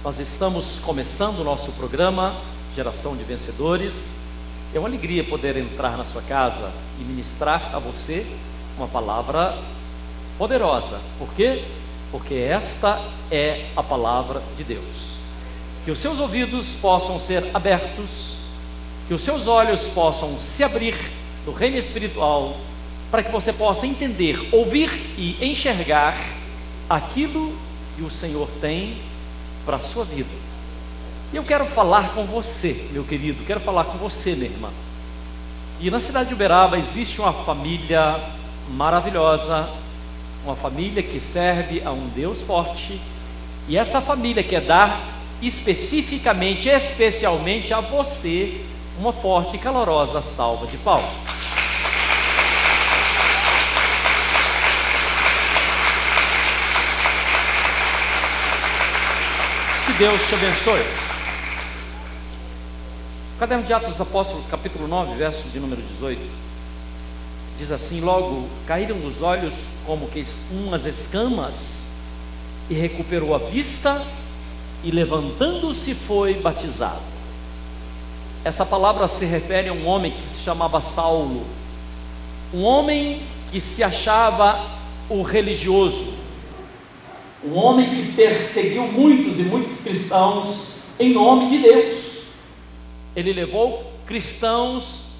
Nós estamos começando o nosso programa Geração de Vencedores. É uma alegria poder entrar na sua casa e ministrar a você uma palavra poderosa. Por quê? Porque esta é a palavra de Deus. Que os seus ouvidos possam ser abertos, que os seus olhos possam se abrir no reino espiritual, para que você possa entender, ouvir e enxergar aquilo que o Senhor tem para a sua vida. E eu quero falar com você, meu querido, quero falar com você, minha irmã. E na cidade de Uberaba existe uma família maravilhosa, uma família que serve a um Deus forte, e essa família quer dar especificamente, especialmente a você, uma forte e calorosa salva de palmas. Que Deus te abençoe. O Caderno de Atos dos Apóstolos, capítulo 9, verso de número 18, diz assim: logo caíram dos olhos como que umas escamas, e recuperou a vista, e levantando-se foi batizado. Essa palavra se refere a um homem que se chamava Saulo, um homem que se achava o religioso, um homem que perseguiu muitos e muitos cristãos em nome de Deus. Ele levou cristãos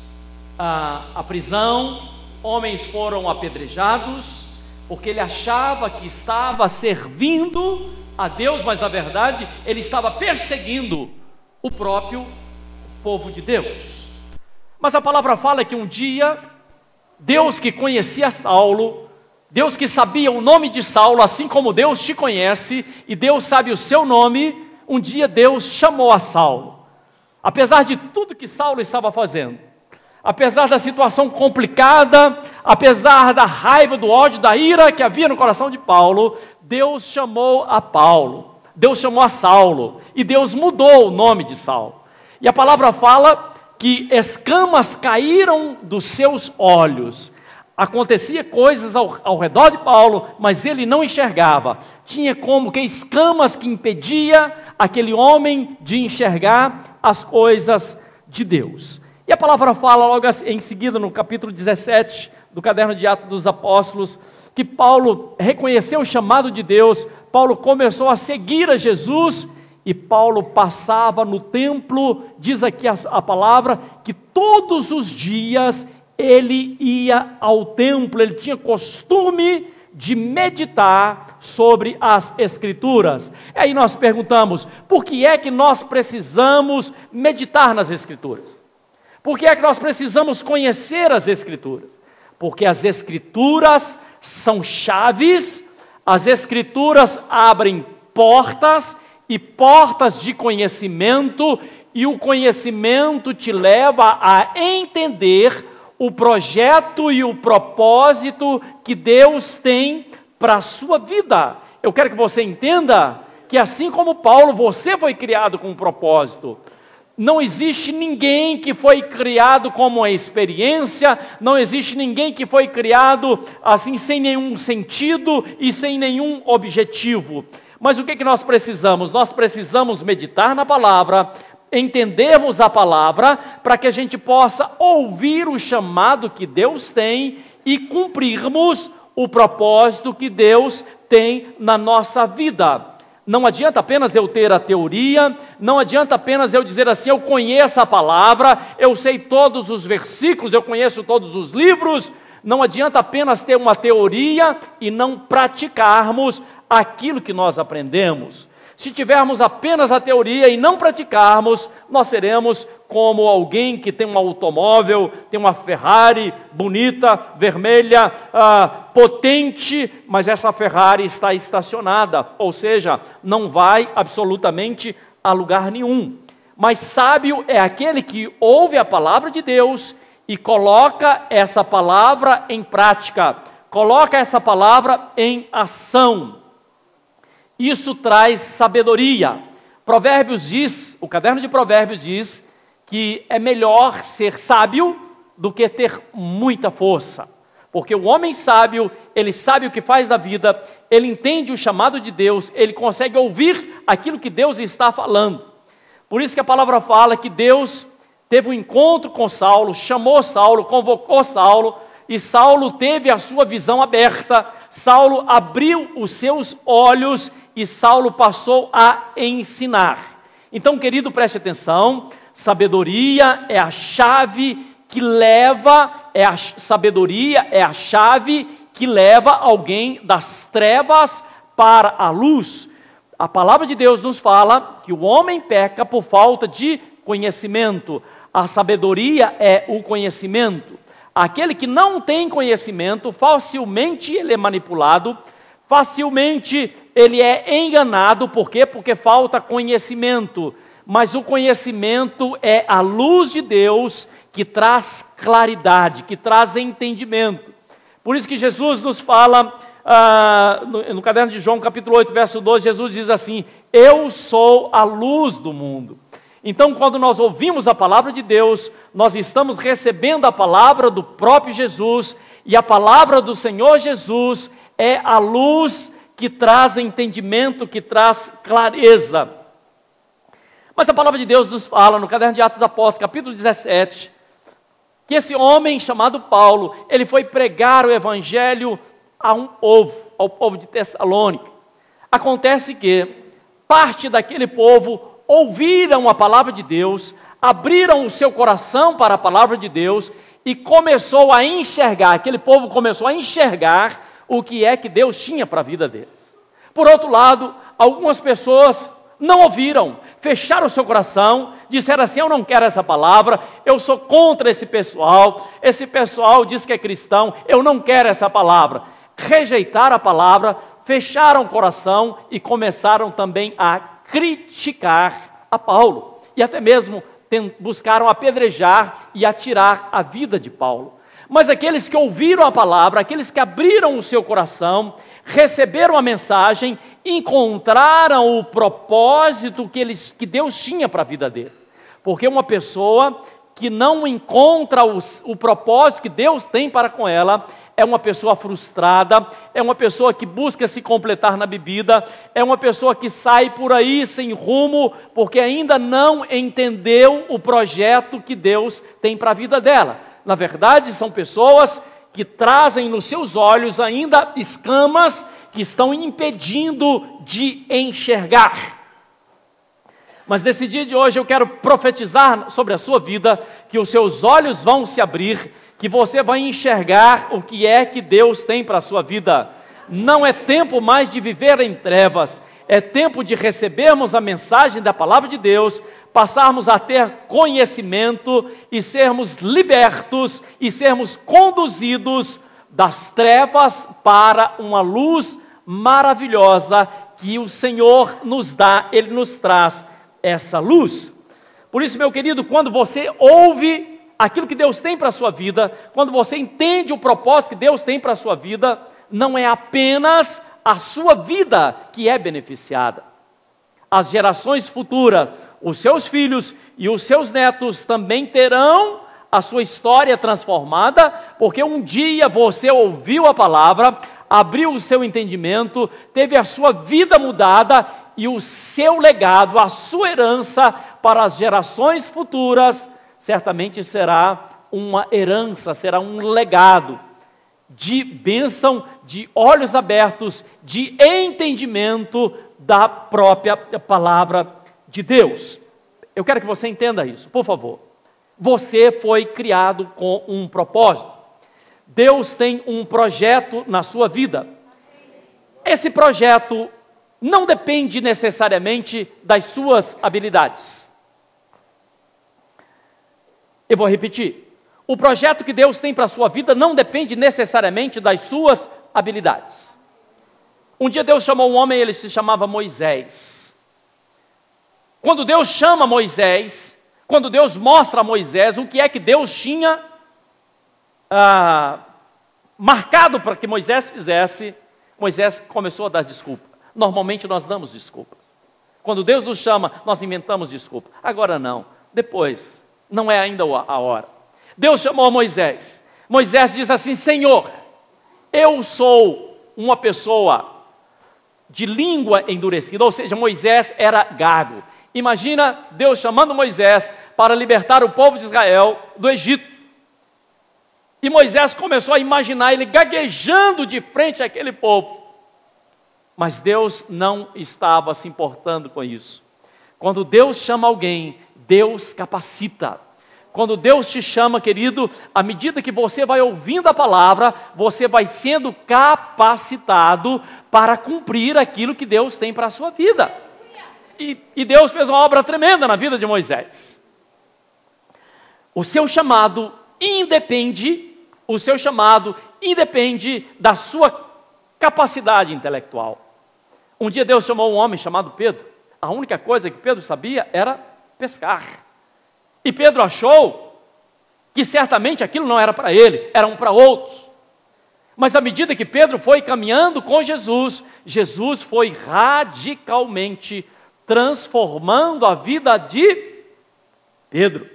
à prisão, homens foram apedrejados, porque ele achava que estava servindo a Deus, mas na verdade ele estava perseguindo o próprio povo de Deus. Mas a palavra fala que um dia, Deus que conhecia Saulo, Deus que sabia o nome de Saulo, assim como Deus te conhece, e Deus sabe o seu nome, um dia Deus chamou a Saulo. Apesar de tudo que Saulo estava fazendo, apesar da situação complicada, apesar da raiva, do ódio, da ira que havia no coração de Paulo, Deus chamou a Paulo, Deus chamou a Saulo, e Deus mudou o nome de Saulo. E a palavra fala que escamas caíram dos seus olhos. Acontecia coisas ao redor de Paulo, mas ele não enxergava. Tinha como que escamas que impedia aquele homem de enxergar as coisas de Deus. E a palavra fala logo em seguida, no capítulo 17 do Caderno de Atos dos Apóstolos, que Paulo reconheceu o chamado de Deus, Paulo começou a seguir a Jesus, e Paulo passava no templo, diz aqui a palavra, que todos os dias ele ia ao templo, ele tinha costume de meditar sobre as Escrituras. Aí nós perguntamos, por que é que nós precisamos meditar nas Escrituras? Por que é que nós precisamos conhecer as Escrituras? Porque as Escrituras são chaves, as Escrituras abrem portas, e portas de conhecimento, e o conhecimento te leva a entender o projeto e o propósito que Deus tem para a sua vida. Eu quero que você entenda que assim como Paulo, você foi criado com um propósito. Não existe ninguém que foi criado como uma experiência, não existe ninguém que foi criado assim sem nenhum sentido e sem nenhum objetivo. Mas o que nós precisamos? Nós precisamos meditar na palavra, entendermos a palavra, para que a gente possa ouvir o chamado que Deus tem e cumprirmos o propósito que Deus tem na nossa vida. Não adianta apenas eu ter a teoria, não adianta apenas eu dizer assim, eu conheço a palavra, eu sei todos os versículos, eu conheço todos os livros. Não adianta apenas ter uma teoria e não praticarmos aquilo que nós aprendemos. Se tivermos apenas a teoria e não praticarmos, nós seremos como alguém que tem um automóvel, tem uma Ferrari bonita, vermelha, potente, mas essa Ferrari está estacionada, ou seja, não vai absolutamente a lugar nenhum. Mas sábio é aquele que ouve a palavra de Deus e coloca essa palavra em prática, coloca essa palavra em ação. Isso traz sabedoria. Provérbios diz, o caderno de Provérbios diz, que é melhor ser sábio do que ter muita força. Porque o homem sábio, ele sabe o que faz da vida, ele entende o chamado de Deus, ele consegue ouvir aquilo que Deus está falando. Por isso que a palavra fala que Deus teve um encontro com Saulo, chamou Saulo, convocou Saulo, e Saulo teve a sua visão aberta, Saulo abriu os seus olhos e Saulo passou a ensinar. Então, querido, preste atenção, sabedoria é a chave que leva, sabedoria é a chave que leva alguém das trevas para a luz. A palavra de Deus nos fala que o homem peca por falta de conhecimento. A sabedoria é o conhecimento. Aquele que não tem conhecimento, facilmente ele é manipulado, facilmente ele é enganado. Por quê? Porque falta conhecimento. Mas o conhecimento é a luz de Deus que traz claridade, que traz entendimento. Por isso que Jesus nos fala, no caderno de João, capítulo 8, verso 12, Jesus diz assim: eu sou a luz do mundo. Então, quando nós ouvimos a palavra de Deus, nós estamos recebendo a palavra do próprio Jesus, e a palavra do Senhor Jesus é a luz que traz entendimento, que traz clareza. Mas a palavra de Deus nos fala, no caderno de Atos dos Apóstolos, capítulo 17, que esse homem chamado Paulo, ele foi pregar o evangelho a um povo, ao povo de Tessalônica. Acontece que parte daquele povo ouviram a palavra de Deus, abriram o seu coração para a palavra de Deus e começou a enxergar, aquele povo começou a enxergar o que é que Deus tinha para a vida deles. Por outro lado, algumas pessoas não ouviram, fecharam o seu coração, disseram assim: eu não quero essa palavra, eu sou contra esse pessoal diz que é cristão, eu não quero essa palavra. Rejeitaram a palavra, fecharam o coração e começaram também a criticar a Paulo, e até mesmo buscaram apedrejar e atirar a vida de Paulo. Mas aqueles que ouviram a palavra, aqueles que abriram o seu coração, receberam a mensagem, encontraram o propósito que Deus tinha para a vida deles. Porque uma pessoa que não encontra o propósito que Deus tem para com ela, é uma pessoa frustrada, é uma pessoa que busca se completar na bebida, é uma pessoa que sai por aí sem rumo, porque ainda não entendeu o projeto que Deus tem para a vida dela. Na verdade, são pessoas que trazem nos seus olhos ainda escamas que estão impedindo de enxergar. Mas nesse dia de hoje eu quero profetizar sobre a sua vida, que os seus olhos vão se abrir, que você vai enxergar o que é que Deus tem para a sua vida. Não é tempo mais de viver em trevas, é tempo de recebermos a mensagem da palavra de Deus, passarmos a ter conhecimento e sermos libertos e sermos conduzidos das trevas para uma luz maravilhosa que o Senhor nos dá, Ele nos traz essa luz. Por isso, meu querido, quando você ouve aquilo que Deus tem para a sua vida, quando você entende o propósito que Deus tem para a sua vida, não é apenas a sua vida que é beneficiada. As gerações futuras, os seus filhos e os seus netos também terão a sua história transformada, porque um dia você ouviu a palavra, abriu o seu entendimento, teve a sua vida mudada e o seu legado, a sua herança para as gerações futuras, certamente será uma herança, será um legado de bênção, de olhos abertos, de entendimento da própria palavra de Deus. Eu quero que você entenda isso, por favor. Você foi criado com um propósito. Deus tem um projeto na sua vida. Esse projeto não depende necessariamente das suas habilidades. Eu vou repetir. O projeto que Deus tem para a sua vida não depende necessariamente das suas habilidades. Um dia Deus chamou um homem, ele se chamava Moisés. Quando Deus chama Moisés, quando Deus mostra a Moisés o que é que Deus tinha marcado para que Moisés fizesse, Moisés começou a dar desculpa. Normalmente nós damos desculpas. Quando Deus nos chama, nós inventamos desculpa. Agora não, depois, não é ainda a hora. Deus chamou Moisés. Moisés diz assim: Senhor, eu sou uma pessoa de língua endurecida, ou seja, Moisés era gago. Imagina Deus chamando Moisés para libertar o povo de Israel do Egito. E Moisés começou a imaginar ele gaguejando de frente àquele povo. Mas Deus não estava se importando com isso. Quando Deus chama alguém, Deus capacita. Quando Deus te chama, querido, à medida que você vai ouvindo a palavra, você vai sendo capacitado para cumprir aquilo que Deus tem para a sua vida. E Deus fez uma obra tremenda na vida de Moisés. O seu chamado independe da sua capacidade intelectual. Um dia Deus chamou um homem chamado Pedro. A única coisa que Pedro sabia era pescar. E Pedro achou que certamente aquilo não era para ele, eram para outros. Mas à medida que Pedro foi caminhando com Jesus, Jesus foi radicalmente transformando a vida de Pedro.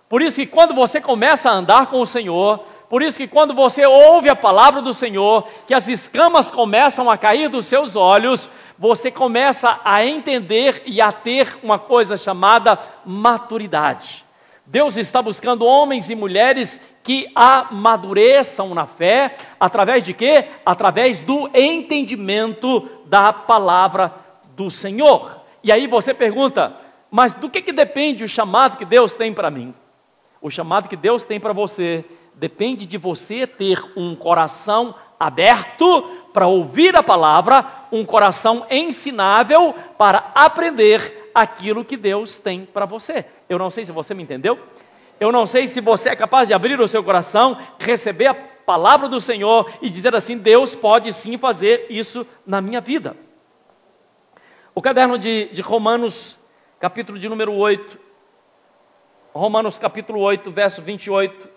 Por isso que quando você começa a andar com o Senhor, por isso que quando você ouve a palavra do Senhor, que as escamas começam a cair dos seus olhos, você começa a entender e a ter uma coisa chamada maturidade. Deus está buscando homens e mulheres que amadureçam na fé, através de quê? Através do entendimento da palavra do Senhor. E aí você pergunta, mas do que depende o chamado que Deus tem para mim? O chamado que Deus tem para você depende de você ter um coração aberto para ouvir a palavra, um coração ensinável para aprender aquilo que Deus tem para você. Eu não sei se você me entendeu. Eu não sei se você é capaz de abrir o seu coração, receber a palavra do Senhor e dizer assim, Deus pode sim fazer isso na minha vida. O caderno de Romanos, capítulo de número 8, Romanos capítulo 8, verso 28,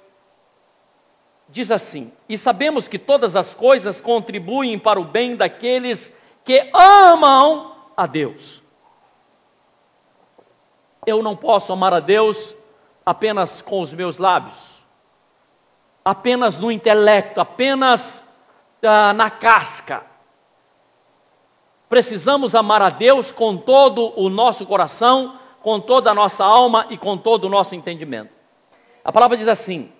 diz assim: e sabemos que todas as coisas contribuem para o bem daqueles que amam a Deus. Eu não posso amar a Deus apenas com os meus lábios, apenas no intelecto, apenas na casca. Precisamos amar a Deus com todo o nosso coração, com toda a nossa alma e com todo o nosso entendimento. A palavra diz assim: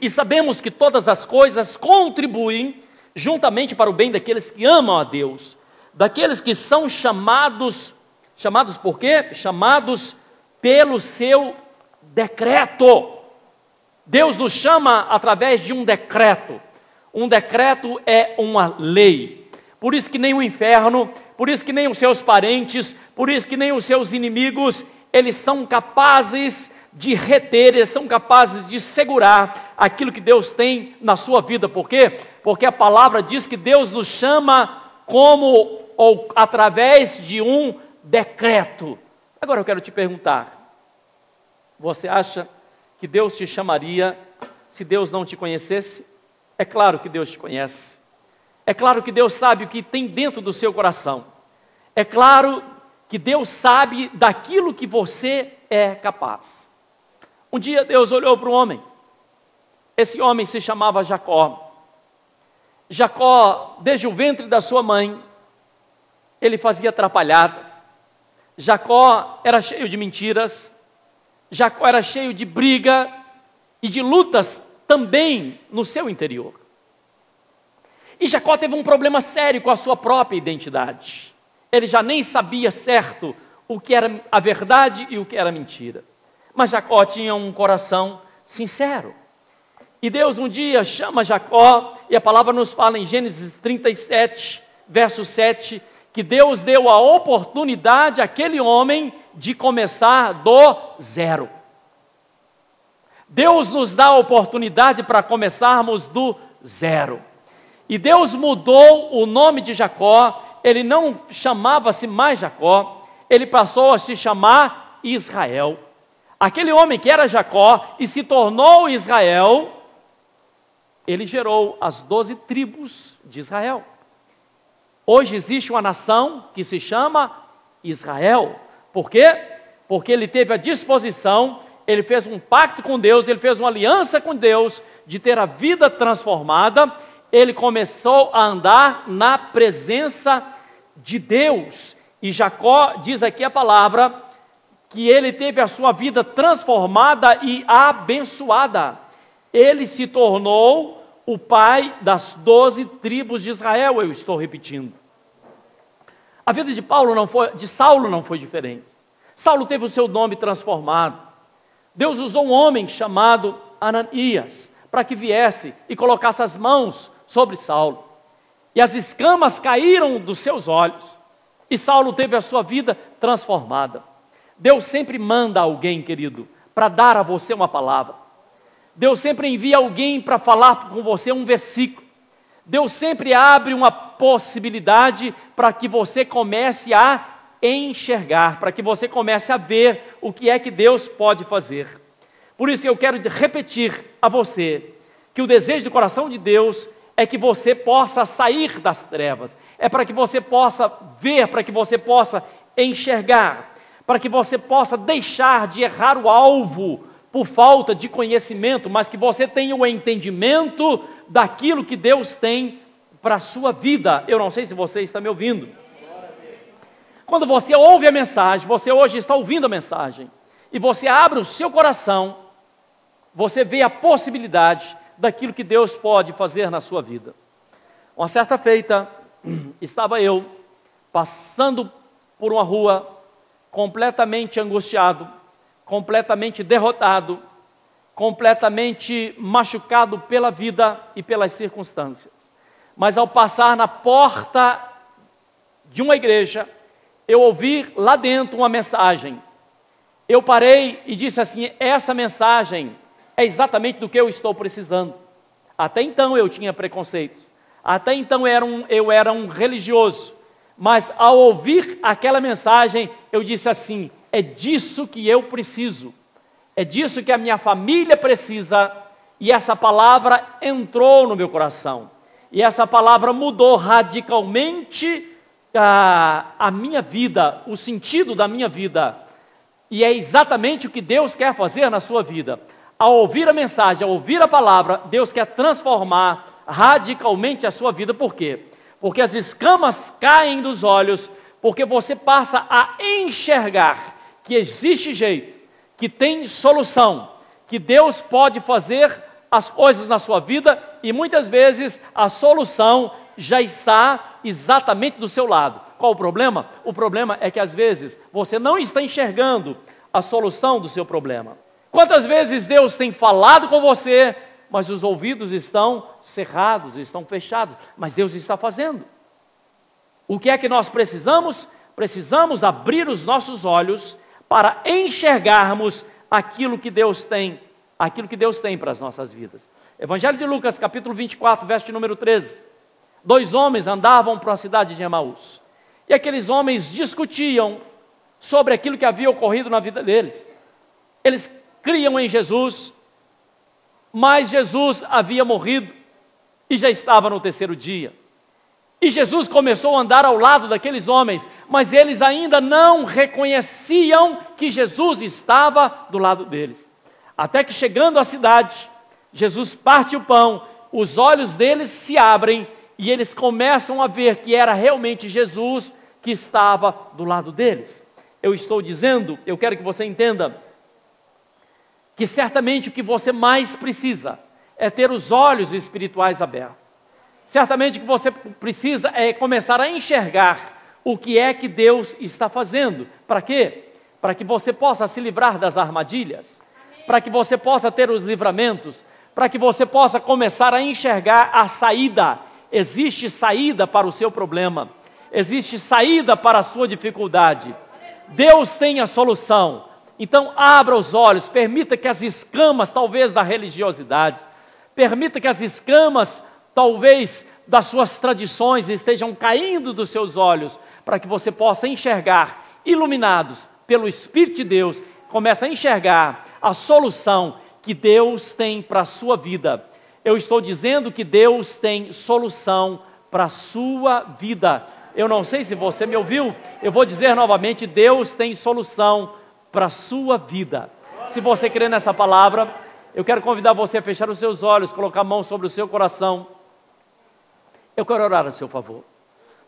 e sabemos que todas as coisas contribuem juntamente para o bem daqueles que amam a Deus, daqueles que são chamados por quê? Chamados pelo seu decreto. Deus nos chama através de um decreto. Um decreto é uma lei. Por isso que nem o inferno, por isso que nem os seus parentes, por isso que nem os seus inimigos, eles são capazes de reter, eles são capazes de segurar aquilo que Deus tem na sua vida. Por quê? Porque a palavra diz que Deus nos chama através de um decreto. Agora eu quero te perguntar, você acha que Deus te chamaria se Deus não te conhecesse? É claro que Deus te conhece. É claro que Deus sabe o que tem dentro do seu coração. É claro que Deus sabe daquilo que você é capaz. Um dia Deus olhou para um homem. Esse homem se chamava Jacó. Jacó, desde o ventre da sua mãe, ele fazia atrapalhadas. Jacó era cheio de mentiras. Jacó era cheio de briga e de lutas também no seu interior. E Jacó teve um problema sério com a sua própria identidade. Ele já nem sabia certo o que era a verdade e o que era mentira. Mas Jacó tinha um coração sincero. E Deus um dia chama Jacó, e a palavra nos fala em Gênesis 37, verso 7, que Deus deu a oportunidade àquele homem de começar do zero. Deus nos dá a oportunidade para começarmos do zero. E Deus mudou o nome de Jacó. Ele não chamava-se mais Jacó, ele passou a se chamar Israel. Aquele homem que era Jacó e se tornou Israel, ele gerou as 12 tribos de Israel. Hoje existe uma nação que se chama Israel. Por quê? Porque ele teve a disposição, ele fez um pacto com Deus, ele fez uma aliança com Deus de ter a vida transformada, ele começou a andar na presença de Deus. E Jacó, diz aqui a palavra, que ele teve a sua vida transformada e abençoada. Ele se tornou o pai das 12 tribos de Israel, eu estou repetindo. A vida de Saulo não foi diferente. Saulo teve o seu nome transformado. Deus usou um homem chamado Ananias para que viesse e colocasse as mãos sobre Saulo. E as escamas caíram dos seus olhos. E Saulo teve a sua vida transformada. Deus sempre manda alguém, querido, para dar a você uma palavra. Deus sempre envia alguém para falar com você um versículo. Deus sempre abre uma possibilidade para que você comece a enxergar, para que você comece a ver o que é que Deus pode fazer. Por isso eu quero repetir a você que o desejo do coração de Deus é que você possa sair das trevas, é para que você possa ver, para que você possa enxergar, para que você possa deixar de errar o alvo por falta de conhecimento, mas que você tenha o entendimento daquilo que Deus tem para a sua vida. Eu não sei se você está me ouvindo. Quando você ouve a mensagem, você hoje está ouvindo a mensagem, e você abre o seu coração, você vê a possibilidade daquilo que Deus pode fazer na sua vida. Uma certa feita, estava eu passando por uma rua, completamente angustiado, completamente derrotado, completamente machucado pela vida e pelas circunstâncias. Mas ao passar na porta de uma igreja, eu ouvi lá dentro uma mensagem. Eu parei e disse assim: essa mensagem é exatamente do que eu estou precisando. Até então eu tinha preconceitos, até então eu era um religioso, mas ao ouvir aquela mensagem, eu disse assim: é disso que eu preciso, é disso que a minha família precisa. E essa palavra entrou no meu coração, e essa palavra mudou radicalmente a minha vida, o sentido da minha vida. E é exatamente o que Deus quer fazer na sua vida. Ao ouvir a mensagem, ao ouvir a palavra, Deus quer transformar radicalmente a sua vida. Por quê? Porque as escamas caem dos olhos, porque você passa a enxergar que existe jeito, que tem solução, que Deus pode fazer as coisas na sua vida, e muitas vezes a solução já está exatamente do seu lado. Qual o problema? O problema é que às vezes você não está enxergando a solução do seu problema. Quantas vezes Deus tem falado com você, mas os ouvidos estão cerrados, estão fechados, mas Deus está fazendo. O que é que nós precisamos? Precisamos abrir os nossos olhos para enxergarmos aquilo que Deus tem para as nossas vidas. Evangelho de Lucas, capítulo 24, verso de número 13. 2 homens andavam para a cidade de Emaús, e aqueles homens discutiam sobre aquilo que havia ocorrido na vida deles. Eles criam em Jesus, mas Jesus havia morrido e já estava no 3º dia. E Jesus começou a andar ao lado daqueles homens, mas eles ainda não reconheciam que Jesus estava do lado deles. Até que, chegando à cidade, Jesus parte o pão, os olhos deles se abrem e eles começam a ver que era realmente Jesus que estava do lado deles. Eu estou dizendo, eu quero que você entenda, que certamente o que você mais precisa é ter os olhos espirituais abertos. Certamente o que você precisa é começar a enxergar o que é que Deus está fazendo. Para quê? Para que você possa se livrar das armadilhas, para que você possa ter os livramentos, para que você possa começar a enxergar a saída. Existe saída para o seu problema, existe saída para a sua dificuldade. Deus tem a solução. Então abra os olhos, permita que as escamas talvez da religiosidade, permita que as escamas talvez das suas tradições estejam caindo dos seus olhos, para que você possa enxergar, iluminados pelo Espírito de Deus, comece a enxergar a solução que Deus tem para a sua vida. Eu estou dizendo que Deus tem solução para a sua vida. Eu não sei se você me ouviu, eu vou dizer novamente: Deus tem solução para a sua vida. Se você crê nessa palavra, eu quero convidar você a fechar os seus olhos, colocar a mão sobre o seu coração. Eu quero orar a seu favor.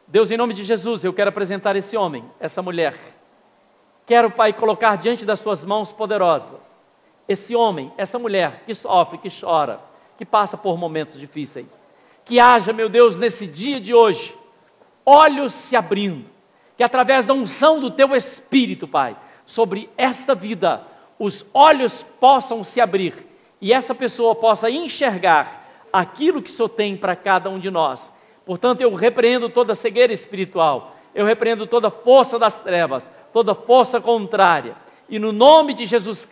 Deus, em nome de Jesus, eu quero apresentar esse homem, essa mulher. Quero, Pai, colocar diante das suas mãos poderosas esse homem, essa mulher que sofre, que chora, que passa por momentos difíceis. Que haja, meu Deus, nesse dia de hoje, olhos se abrindo, que através da unção do Teu Espírito, Pai, sobre esta vida, os olhos possam se abrir e essa pessoa possa enxergar aquilo que o Senhor tem para cada um de nós. Portanto, eu repreendo toda cegueira espiritual, eu repreendo toda força das trevas, toda força contrária, e no nome de Jesus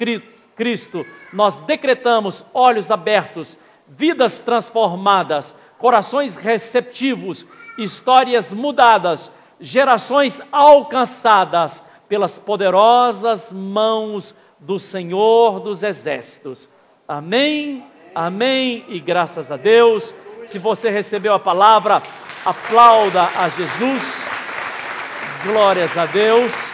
Cristo, nós decretamos olhos abertos, vidas transformadas, corações receptivos, histórias mudadas, gerações alcançadas pelas poderosas mãos do Senhor dos Exércitos. Amém, amém e graças a Deus. Se você recebeu a palavra, aplauda a Jesus. Glórias a Deus.